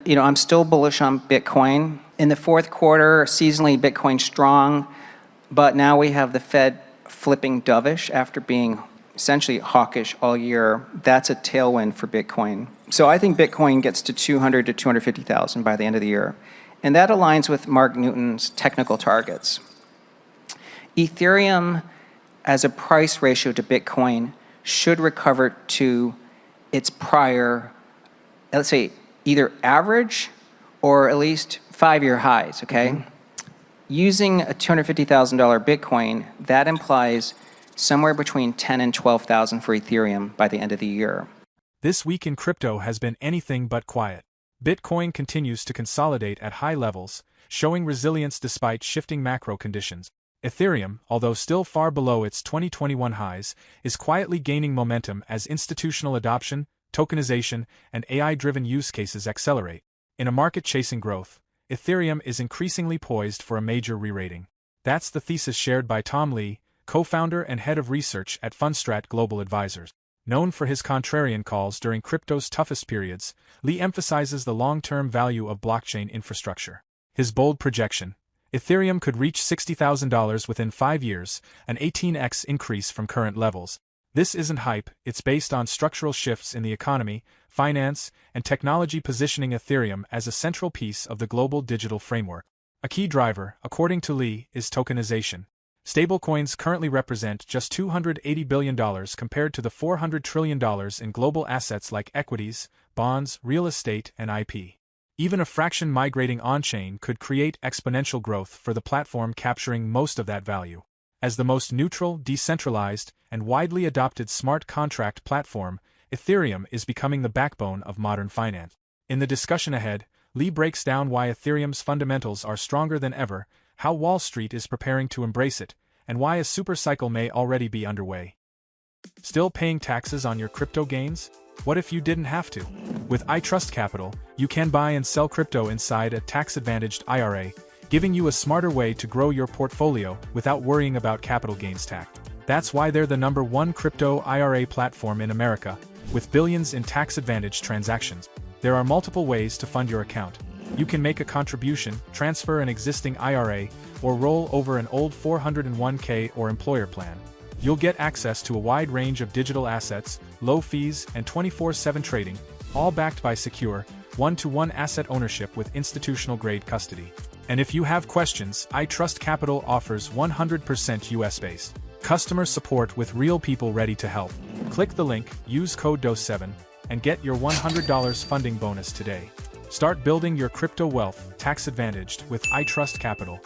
I'm still bullish on Bitcoin. In the fourth quarter, seasonally Bitcoin strong, but now we have the Fed flipping dovish after being essentially hawkish all year. That's a tailwind for Bitcoin. So I think Bitcoin gets to 200 to 250,000 by the end of the year. And that aligns with Mark Newton's technical targets. Ethereum, as a price ratio to Bitcoin, should recover to its prior, let's say, either average or at least 5-year highs, okay? Mm-hmm. Using a $250,000 Bitcoin, that implies somewhere between 10 and 12,000 for Ethereum by the end of the year. This week in crypto has been anything but quiet. Bitcoin continues to consolidate at high levels, showing resilience despite shifting macro conditions. Ethereum, although still far below its 2021 highs, is quietly gaining momentum as institutional adoption, tokenization, and AI-driven use cases accelerate. In a market chasing growth, Ethereum is increasingly poised for a major re-rating. That's the thesis shared by Tom Lee, co-founder and head of research at Fundstrat Global Advisors. Known for his contrarian calls during crypto's toughest periods, Lee emphasizes the long-term value of blockchain infrastructure. His bold projection: Ethereum could reach $60,000 within 5 years, an 18x increase from current levels. This isn't hype, it's based on structural shifts in the economy, finance, and technology positioning Ethereum as a central piece of the global digital framework. A key driver, according to Lee, is tokenization. Stablecoins currently represent just $280 billion compared to the $400 trillion in global assets like equities, bonds, real estate, and IP. Even a fraction migrating on-chain could create exponential growth for the platform, capturing most of that value. As the most neutral, decentralized, and widely adopted smart contract platform, Ethereum is becoming the backbone of modern finance. In the discussion ahead, Lee breaks down why Ethereum's fundamentals are stronger than ever, how Wall Street is preparing to embrace it, and why a supercycle may already be underway. Still paying taxes on your crypto gains? What if you didn't have to? With ITrust Capital, you can buy and sell crypto inside a tax-advantaged IRA, giving you a smarter way to grow your portfolio without worrying about capital gains tax. That's why they're the #1 crypto IRA platform in America, with billions in tax-advantaged transactions. There are multiple ways to fund your account. You can make a contribution, transfer an existing IRA, or roll over an old 401k or employer plan. You'll get access to a wide range of digital assets, low fees, and 24/7 trading, all backed by secure, one-to-one asset ownership with institutional-grade custody. And if you have questions, ITrust Capital offers 100% US-based customer support with real people ready to help. Click the link, use code DOSE7, and get your $100 funding bonus today. Start building your crypto wealth, tax-advantaged, with ITrust Capital.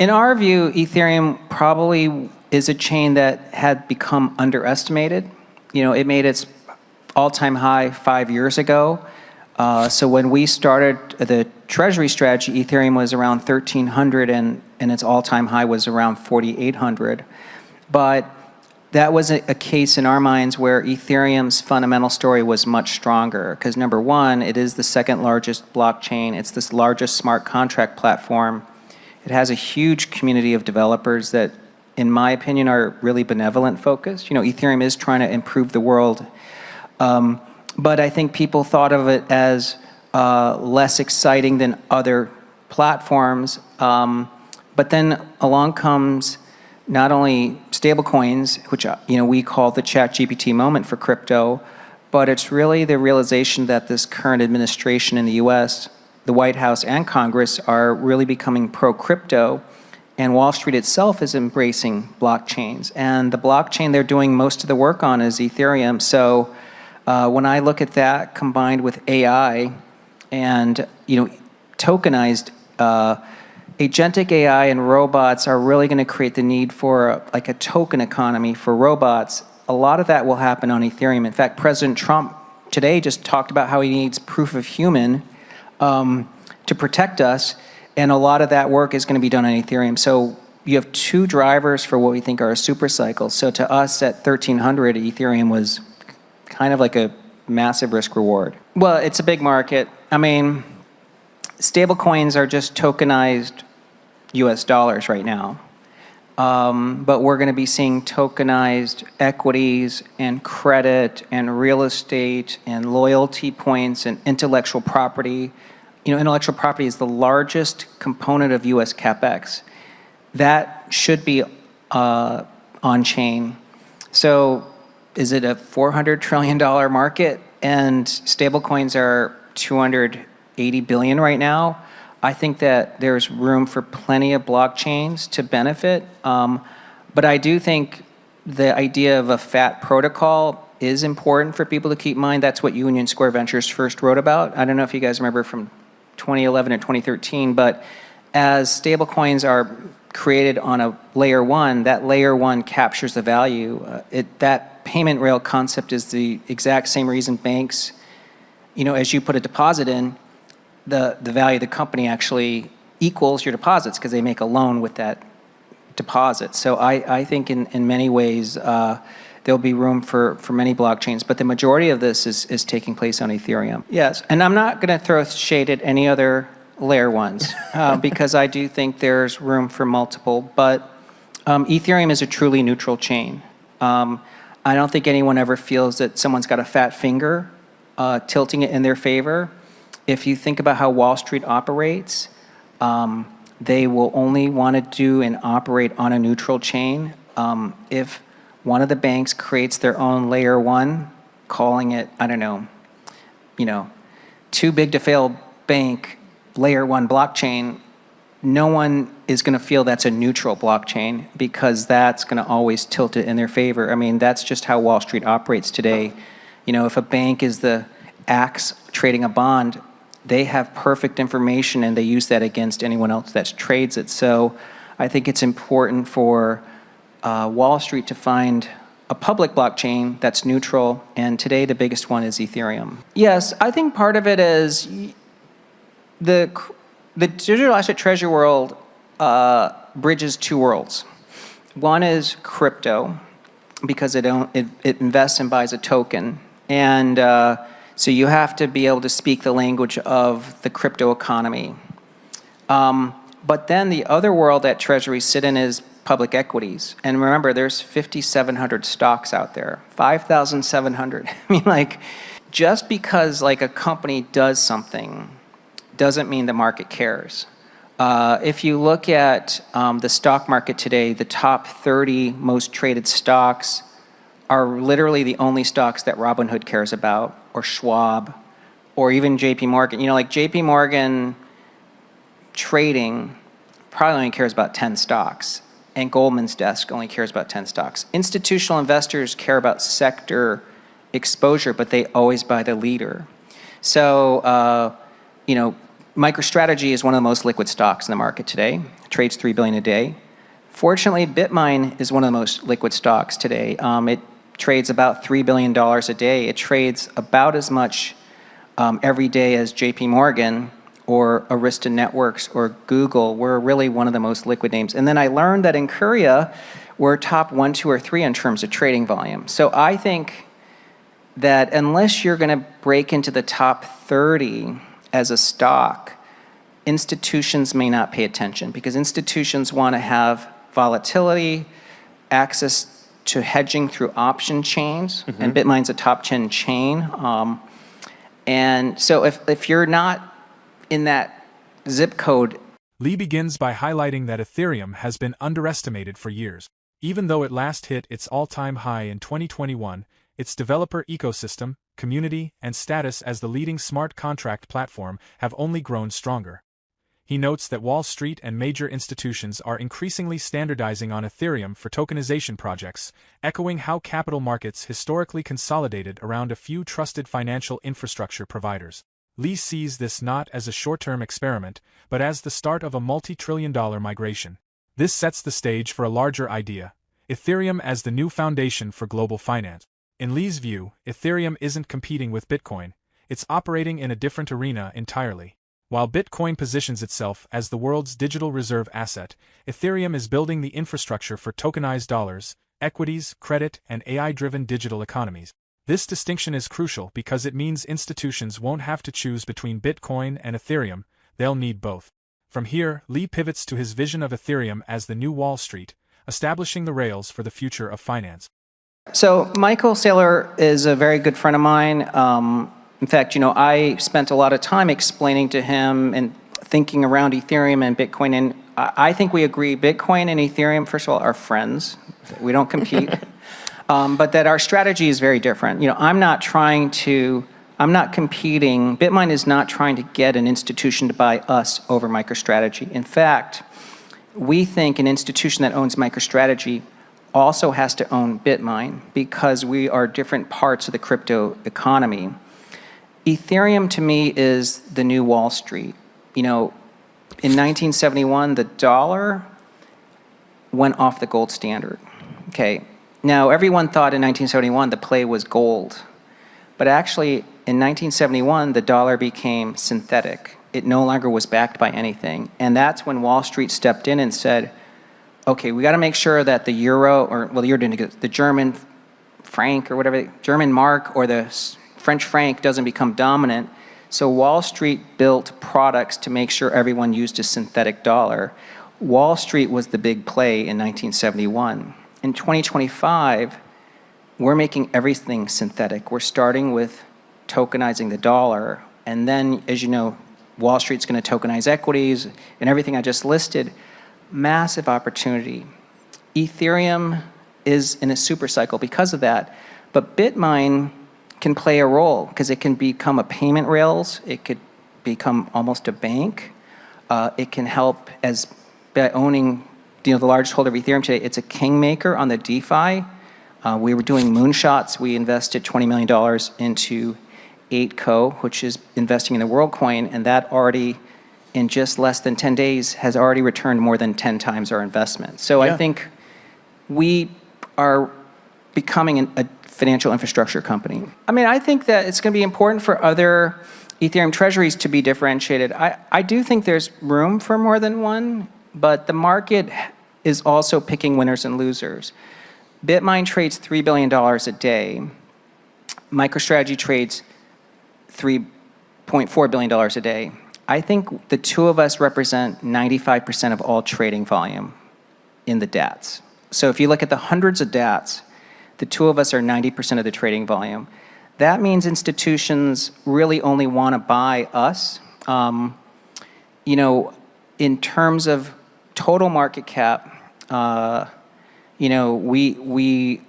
In our view, Ethereum probably is a chain that had become underestimated. It made its all-time high 5 years ago. So when we started the treasury strategy, Ethereum was around 1,300 and its all-time high was around 4,800. But that was a case in our minds where Ethereum's fundamental story was much stronger because number one, it is the second largest blockchain. It's this largest smart contract platform. It has a huge community of developers that, in my opinion, are really benevolent focused. Ethereum is trying to improve the world. But I think people thought of it as less exciting than other platforms. But then along comes not only stablecoins, which we call the ChatGPT moment for crypto, but it's really the realization that this current administration in the US, the White House and Congress, are really becoming pro-crypto, and Wall Street itself is embracing blockchains. And the blockchain they're doing most of the work on is Ethereum. So when I look at that combined with AI and tokenized agentic AI and robots are really going to create the need for like a token economy for robots. A lot of that will happen on Ethereum. In fact, President Trump today just talked about how he needs proof of human to protect us, and a lot of that work is going to be done on Ethereum. So you have two drivers for what we think are a super cycle. So to us at 1,300, Ethereum was kind of like a massive risk reward. Well, it's a big market. I mean, stablecoins are just tokenized US dollars right now. But we're going to be seeing tokenized equities and credit and real estate and loyalty points and intellectual property intellectual property is the largest component of U.S. CapEx. That should be on-chain. So is it a $400 trillion market? And stablecoins are $280 billion right now. I think that there's room for plenty of blockchains to benefit. But I do think the idea of a fat protocol is important for people to keep in mind. That's what Union Square Ventures first wrote about. I don't know if you guys remember from 2011 or 2013, but as stablecoins are created on a layer one, that layer one captures the value. That payment rail concept is the exact same reason banks, as you put a deposit in, the value of the company actually equals your deposits because they make a loan with that deposit. So I think in many ways there'll be room for many blockchains, but the majority of this is taking place on Ethereum. Yes, and I'm not going to throw shade at any other layer ones because I do think there's room for multiple, but Ethereum is a truly neutral chain. I don't think anyone ever feels that someone's got a fat finger tilting it in their favor. If you think about how Wall Street operates, they will only want to do and operate on a neutral chain. If one of the banks creates their own layer one, calling it, I don't know, too big to fail bank layer one blockchain, no one is going to feel that's a neutral blockchain because that's going to always tilt it in their favor. I mean, that's just how Wall Street operates today. If a bank is the axe trading a bond, they have perfect information and they use that against anyone else that trades it. So I think it's important for Wall Street to find a public blockchain that's neutral, and today the biggest one is Ethereum. Yes, I think part of it is the digital asset treasury world bridges two worlds. One is crypto, because it invests and buys a token, and so you have to be able to speak the language of the crypto economy. But then the other world that treasuries sit in is public equities. And remember, there's 5,700 stocks out there, 5,700. I mean, just because a company does something doesn't mean the market cares. If you look at the stock market today, the top 30 most traded stocks are literally the only stocks that Robinhood cares about, or Schwab, or even JP Morgan. JP Morgan trading probably only cares about 10 stocks, and Goldman's desk only cares about 10 stocks. Institutional investors care about sector exposure, but they always buy the leader. So, MicroStrategy is one of the most liquid stocks in the market today. It trades $3 billion a day. Fortunately, BitMine is one of the most liquid stocks today. It trades about $3 billion a day. It trades about as much every day as JP Morgan or Arista Networks or Google. We're really one of the most liquid names. And then I learned that in Korea, we're top 1, 2, or 3 in terms of trading volume. So I think that unless you're going to break into the top 30 as a stock, institutions may not pay attention because institutions want to have volatility, access to hedging through option chains, and BitMine's a top 10 chain. And so if you're not in that zip code. Lee begins by highlighting that Ethereum has been underestimated for years. Even though it last hit its all-time high in 2021, its developer ecosystem, community, and status as the leading smart contract platform have only grown stronger. He notes that Wall Street and major institutions are increasingly standardizing on Ethereum for tokenization projects, echoing how capital markets historically consolidated around a few trusted financial infrastructure providers. Lee sees this not as a short-term experiment, but as the start of a multi-trillion-dollar migration. This sets the stage for a larger idea: Ethereum as the new foundation for global finance. In Lee's view, Ethereum isn't competing with Bitcoin, it's operating in a different arena entirely. While Bitcoin positions itself as the world's digital reserve asset, Ethereum is building the infrastructure for tokenized dollars, equities, credit, and AI-driven digital economies. This distinction is crucial because it means institutions won't have to choose between Bitcoin and Ethereum, they'll need both. From here, Lee pivots to his vision of Ethereum as the new Wall Street, establishing the rails for the future of finance. So Michael Saylor is a very good friend of mine. In fact, I spent a lot of time explaining to him and thinking around Ethereum and Bitcoin, and I think we agree Bitcoin and Ethereum, first of all, are friends. We don't compete. But that our strategy is very different. I'm not competing. Bitmine is not trying to get an institution to buy us over MicroStrategy. In fact, we think an institution that owns MicroStrategy also has to own Bitmine because we are different parts of the crypto economy. Ethereum, to me, is the new Wall Street. In 1971, the dollar went off the gold standard. Okay. Now, everyone thought in 1971 the play was gold. But actually, in 1971, the dollar became synthetic. It no longer was backed by anything. And that's when Wall Street stepped in and said, okay, we got to make sure that the euro, the German franc or whatever, German mark or the French franc doesn't become dominant. So Wall Street built products to make sure everyone used a synthetic dollar. Wall Street was the big play in 1971. In 2025, we're making everything synthetic. We're starting with tokenizing the dollar. And then, as you know, Wall Street's going to tokenize equities and everything I just listed. Massive opportunity. Ethereum is in a super cycle because of that. But Bitmine can play a role because it can become a payment rails. It could become almost a bank. It can help by owning the largest holder of Ethereum today. It's a kingmaker on the DeFi. We were doing moonshots. We invested $20 million into 8Co, which is investing in the WorldCoin, and that already, in just less than 10 days, has already returned more than 10 times our investment. So I think we are becoming a financial infrastructure company. I think that it's going to be important for other Ethereum treasuries to be differentiated. I do think there's room for more than one, but the market is also picking winners and losers. Bitmine trades $3 billion a day. MicroStrategy trades $3.4 billion a day. I think the two of us represent 95% of all trading volume in the DATs. So if you look at the hundreds of DATs, the two of us are 90% of the trading volume. That means institutions really only want to buy us. In terms of total market cap, we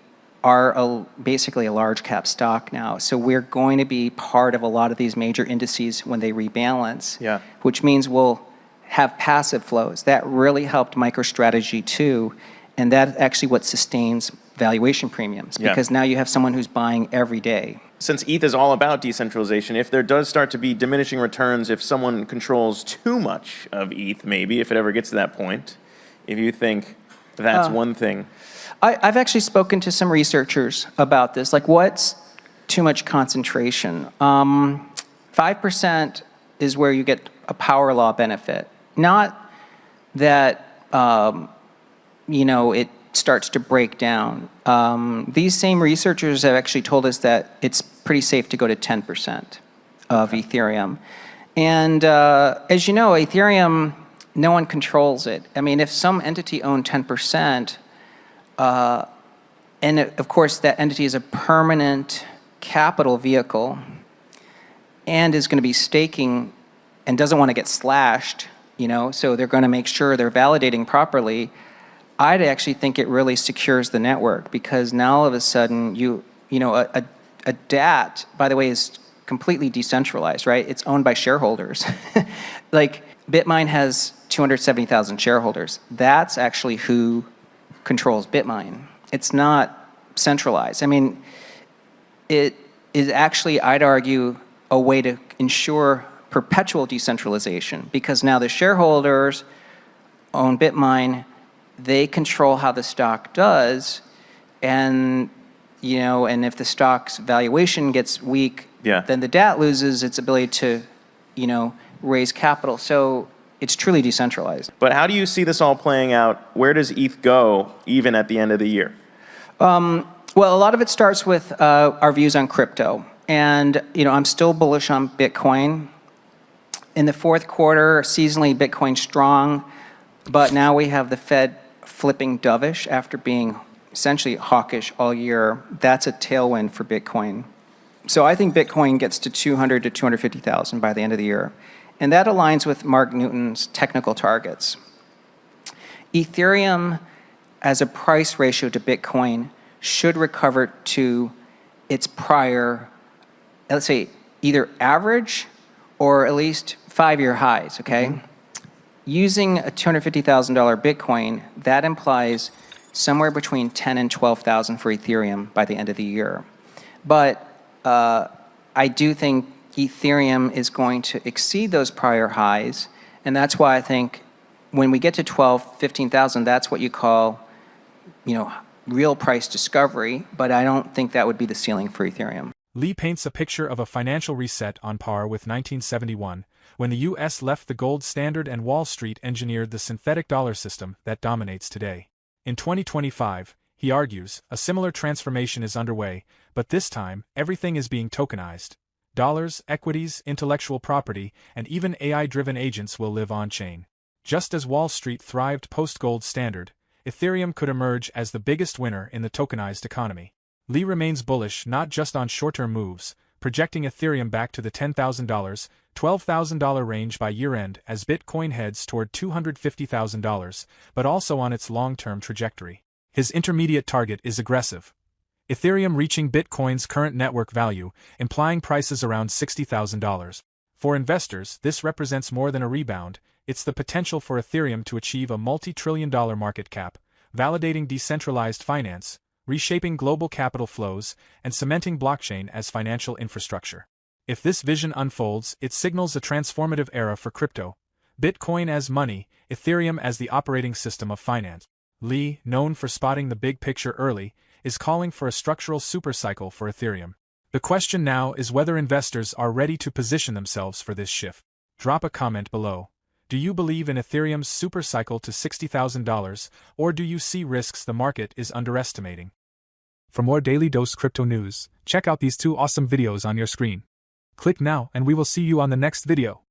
are basically a large cap stock now. So we're going to be part of a lot of these major indices when they rebalance, which means we'll have passive flows. That really helped MicroStrategy too. And that's actually what sustains valuation premiums because now you have someone who's buying every day. Since ETH is all about decentralization, if there does start to be diminishing returns, if someone controls too much of ETH, maybe, if it ever gets to that point, if you think that's one thing. I've actually spoken to some researchers about this. Like, what's too much concentration? 5% is where you get a power law benefit. Not that, it starts to break down. These same researchers have actually told us that it's pretty safe to go to 10% of Ethereum. And as you know, Ethereum, no one controls it. If some entity owned 10%, and of course that entity is a permanent capital vehicle and is going to be staking and doesn't want to get slashed, so they're going to make sure they're validating properly. I'd actually think it really secures the network because now all of a sudden a DAT, by the way, is completely decentralized, right? It's owned by shareholders. Like Bitmine has 270,000 shareholders. That's actually who controls Bitmine. It's not centralized. It is actually, I'd argue, a way to ensure perpetual decentralization because now the shareholders own Bitmine. They control how the stock does, and if the stock's valuation gets weak, then the DAT loses its ability to, raise capital. So it's truly decentralized. But how do you see this all playing out? Where does ETH go, even at the end of the year? Well, a lot of it starts with our views on crypto, and I'm still bullish on Bitcoin. In the fourth quarter, seasonally, Bitcoin's strong, but now we have the Fed flipping dovish after being essentially hawkish all year. That's a tailwind for Bitcoin. So I think Bitcoin gets to 200 to 250,000 by the end of the year. And that aligns with Mark Newton's technical targets. Ethereum, as a price ratio to Bitcoin, should recover to its prior, let's say, either average or at least 5-year highs, okay? Using a $250,000 Bitcoin, that implies somewhere between 10 and 12,000 for Ethereum by the end of the year. But I do think Ethereum is going to exceed those prior highs, and that's why I think when we get to 12, 15,000, that's what you call, real price discovery, but I don't think that would be the ceiling for Ethereum. Lee paints a picture of a financial reset on par with 1971, when the U.S. left the gold standard and Wall Street engineered the synthetic dollar system that dominates today. In 2025, he argues, a similar transformation is underway, but this time, everything is being tokenized. Dollars, equities, intellectual property, and even AI-driven agents will live on-chain. Just as Wall Street thrived post-gold standard, Ethereum could emerge as the biggest winner in the tokenized economy. Lee remains bullish not just on short-term moves, projecting Ethereum back to the $10,000, $12,000 range by year-end as Bitcoin heads toward $250,000, but also on its long-term trajectory. His intermediate target is aggressive. Ethereum reaching Bitcoin's current network value, implying prices around $60,000. For investors, this represents more than a rebound. It's the potential for Ethereum to achieve a multi-trillion-dollar market cap, validating decentralized finance, reshaping global capital flows, and cementing blockchain as financial infrastructure. If this vision unfolds, it signals a transformative era for crypto. Bitcoin as money, Ethereum as the operating system of finance. Lee, known for spotting the big picture early, is calling for a structural supercycle for Ethereum. The question now is whether investors are ready to position themselves for this shift. Drop a comment below. Do you believe in Ethereum's supercycle to $60,000, or do you see risks the market is underestimating? For more Daily Dose Crypto news, check out these 2 awesome videos on your screen. Click now and we will see you on the next video.